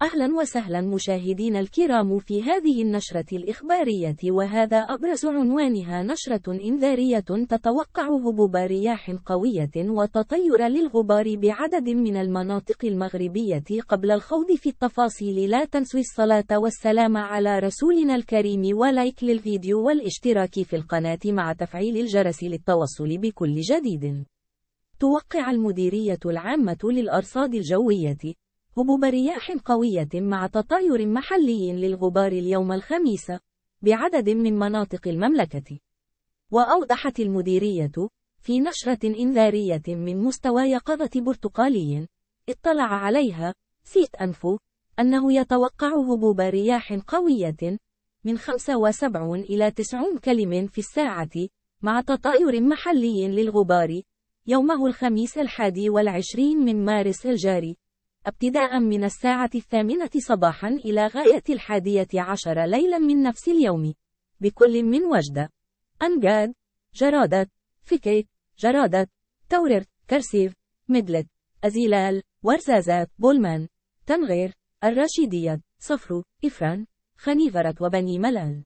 أهلا وسهلا مشاهدينا الكرام في هذه النشرة الإخبارية، وهذا أبرز عنوانها: نشرة إنذارية تتوقع هبوب رياح قوية وتطير للغبار بعدد من المناطق المغربية. قبل الخوض في التفاصيل لا تنسوا الصلاة والسلام على رسولنا الكريم ولايك للفيديو والاشتراك في القناة مع تفعيل الجرس للتوصل بكل جديد. توقع المديرية العامة للأرصاد الجوية هبوب رياح قوية مع تطاير محلي للغبار اليوم الخميس بعدد من مناطق المملكة. وأوضحت المديرية في نشرة إنذارية من مستوى يقظة برتقالي اطلع عليها سيت أنفو أنه يتوقع هبوب رياح قوية من 75 إلى 90 كم في الساعة مع تطاير محلي للغبار يومه الخميس 21 من مارس الجاري، ابتداء من الساعة 8 صباحا إلى غاية 11 ليلا من نفس اليوم، بكل من وجدة، أنقاد، جرادة، فكيت، جرادة، تورر، كرسيف، مدلت، أزيلال، ورزازات، بولمان، تنغير، الراشيدية، صفرو، إفران، خنيفرة وبني ملال.